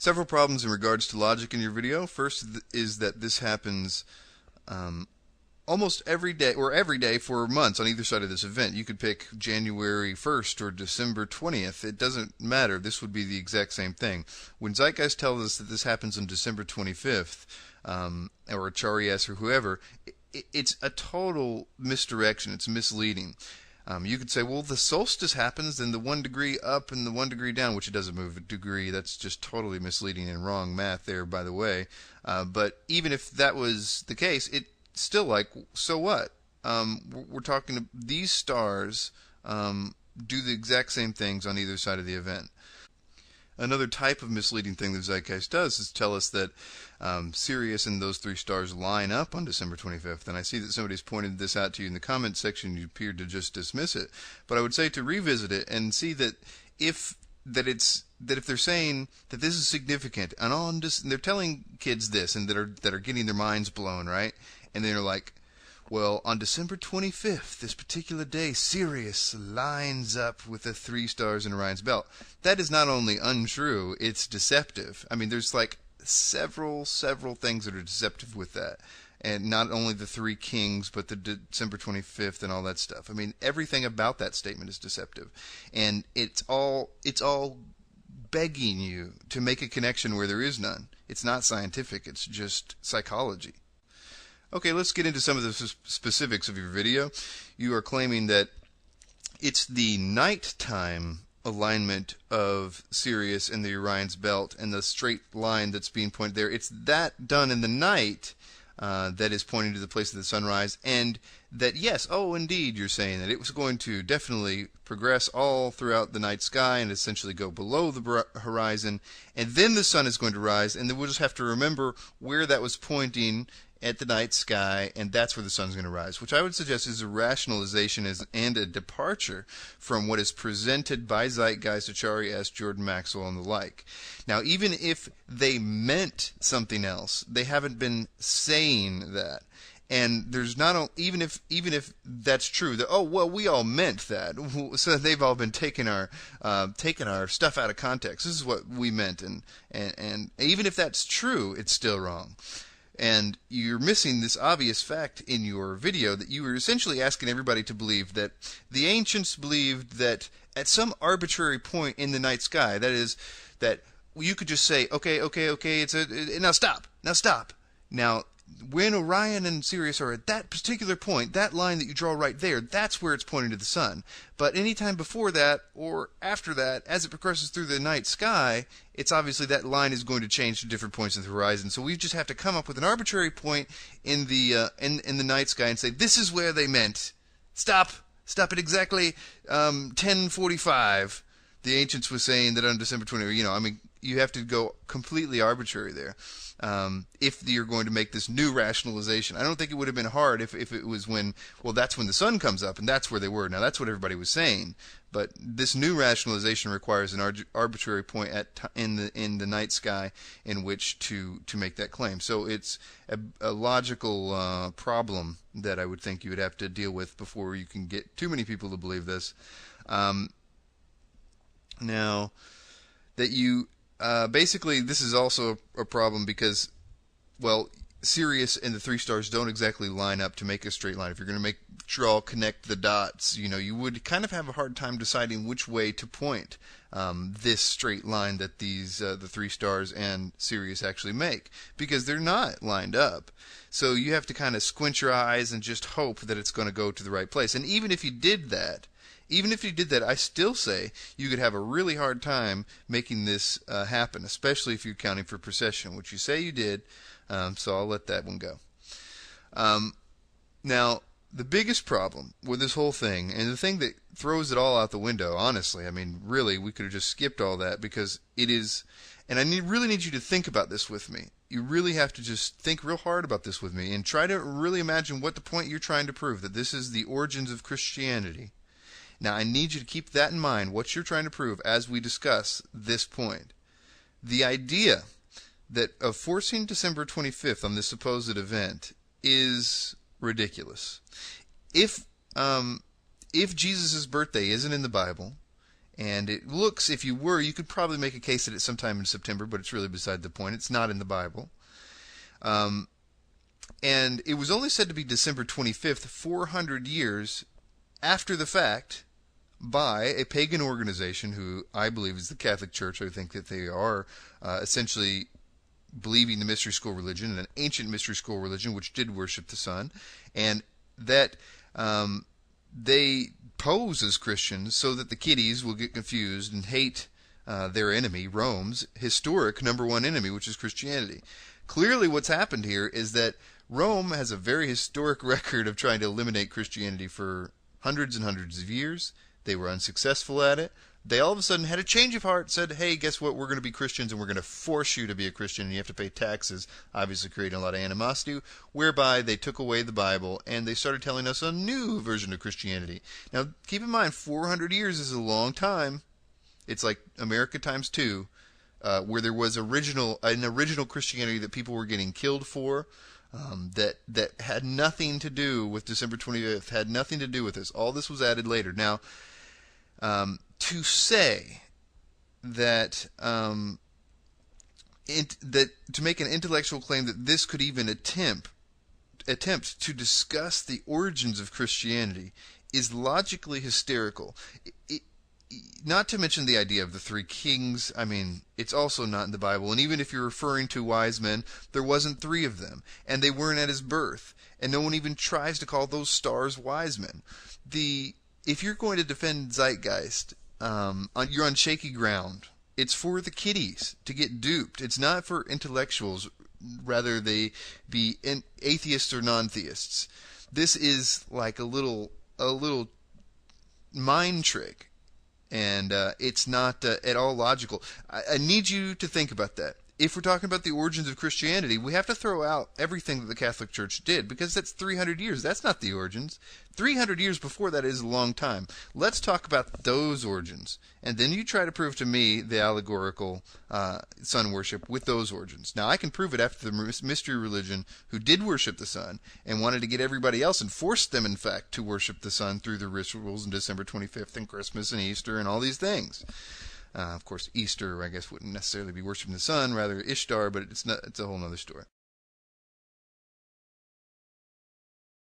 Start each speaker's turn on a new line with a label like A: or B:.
A: Several problems in regards to logic in your video. First is that this happens almost every day, or every day for months on either side of this event. You could pick January 1st or December 20th. It doesn't matter. This would be the exact same thing. When Zeitgeist tells us that this happens on December 25th, or Acharias or whoever, it's a total misdirection. It's misleading. You could say, well, the solstice happens, then the 1 degree up and the 1 degree down, which it doesn't move a degree. That's just totally misleading and wrong math there, by the way. But even if that was the case, it's still like, so what? We're talking, these stars do the exact same things on either side of the event. Another type of misleading thing that Zeitgeist does is tell us that Sirius and those 3 stars line up on December 25th. And I see that somebody's pointed this out to you in the comment section. You appeared to just dismiss it. But I would say to revisit it and see that if they're saying that this is significant, and they're telling kids this, and that are getting their minds blown, right? And they're like, well, on December 25th, this particular day, Sirius lines up with the 3 stars in Orion's belt. That is not only untrue, it's deceptive. I mean, there's like several things that are deceptive with that. And not only the 3 kings, but the December 25th and all that stuff. I mean, everything about that statement is deceptive. And it's all begging you to make a connection where there is none. It's not scientific, it's just psychology. Okay, let's get into some of the specifics of your video. You are claiming that it's the nighttime alignment of Sirius and the Orion's belt and the straight line that's being pointed there. It's that done in the night that is pointing to the place of the sunrise, and that, yes, oh, indeed, you're saying that it was going to definitely progress all throughout the night sky and essentially go below the horizon, and then the sun is going to rise, and then we'll just have to remember where that was pointing at the night sky, and that's where the sun's going to rise, which I would suggest is a rationalization and a departure from what is presented by Zeitgeist, Acharias, Jordan Maxwell, and the like. Now, even if they meant something else, they haven't been saying that. And there's not even if that's true, that, oh, well, we all meant that, so they've all been taking our stuff out of context. This is what we meant, and even if that's true, it's still wrong. And you're missing this obvious fact in your video, that you were essentially asking everybody to believe that the ancients believed that at some arbitrary point in the night sky, that is, that you could just say, okay, now stop. Now, when Orion and Sirius are at that particular point, that line that you draw right there, that's where it's pointing to the sun. But anytime before that or after that, as it progresses through the night sky, it's obviously that line is going to change to different points in the horizon. So we just have to come up with an arbitrary point in the night sky and say, this is where they meant. Stop at exactly 10:45. The ancients were saying that on December 20th. You have to go completely arbitrary there. If you're going to make this new rationalization. I don't think it would have been hard if it was when, well, that's when the sun comes up and that's where they were. Now, that's what everybody was saying. But this new rationalization requires an arbitrary point in the night sky in which to make that claim. So it's a logical problem that I would think you would have to deal with before you can get too many people to believe this. Now, that you... basically, this is also a problem because, well, Sirius and the 3 stars don't exactly line up to make a straight line. If you're going to connect the dots, you would kind of have a hard time deciding which way to point this straight line that the 3 stars and Sirius actually make, because they're not lined up. So you have to kind of squint your eyes and just hope that it's going to go to the right place. And even if you did that, I still say you could have a really hard time making this happen, especially if you're counting for precession, which you say you did, so I'll let that one go. Now, the biggest problem with this whole thing, and the thing that throws it all out the window, honestly, really, we could have just skipped all that, because it is, and I really need you to think about this with me. You really have to just think real hard about this with me, and try to really imagine what the point you're trying to prove, that this is the origins of Christianity. Now, I need you to keep that in mind, what you're trying to prove as we discuss this point. The idea of forcing December 25th on this supposed event is ridiculous. If Jesus' birthday isn't in the Bible, And it looks, if you were, you could probably make a case that it's sometime in September, but it's really beside the point. It's not in the Bible. And it was only said to be December 25th, 400 years after the fact, by a pagan organization who I believe is the Catholic Church. I think that they are essentially believing the mystery school religion, an ancient mystery school religion which did worship the sun, and that they pose as Christians so that the kiddies will get confused and hate their enemy, Rome's historic number one enemy, which is Christianity. Clearly what's happened here is that Rome has a very historic record of trying to eliminate Christianity for hundreds and hundreds of years. They were unsuccessful at it. They all of a sudden had a change of heart, said, hey, guess what, we're going to be Christians and we're going to force you to be a Christian and you have to pay taxes, obviously creating a lot of animosity, whereby they took away the Bible and they started telling us a new version of Christianity. Now, keep in mind, 400 years is a long time. It's like America times two, where there was an original Christianity that people were getting killed for, that had nothing to do with December 25th, had nothing to do with this. All this was added later. Now, to say that to make an intellectual claim that this could even attempt to discuss the origins of Christianity is logically hysterical. Not to mention the idea of the three kings. I mean, it's also not in the Bible. And even if you're referring to wise men, there wasn't three of them. And they weren't at his birth. And no one even tries to call those stars wise men. If you're going to defend Zeitgeist, you're on shaky ground. It's for the kiddies to get duped. It's not for intellectuals, rather they be atheists or non-theists. This is like a little mind trick. And it's not at all logical. I need you to think about that. If we're talking about the origins of Christianity, we have to throw out everything that the Catholic Church did, because that's 300 years. That's not the origins. 300 years before that is a long time. Let's talk about those origins. And then you try to prove to me the allegorical sun worship with those origins. Now, I can prove it after the mystery religion who did worship the sun and wanted to get everybody else and forced them, in fact, to worship the sun through the rituals on December 25th and Christmas and Easter and all these things. Of course, Easter, I guess, wouldn't necessarily be worshiping the sun, rather Ishtar, but it's a whole other story.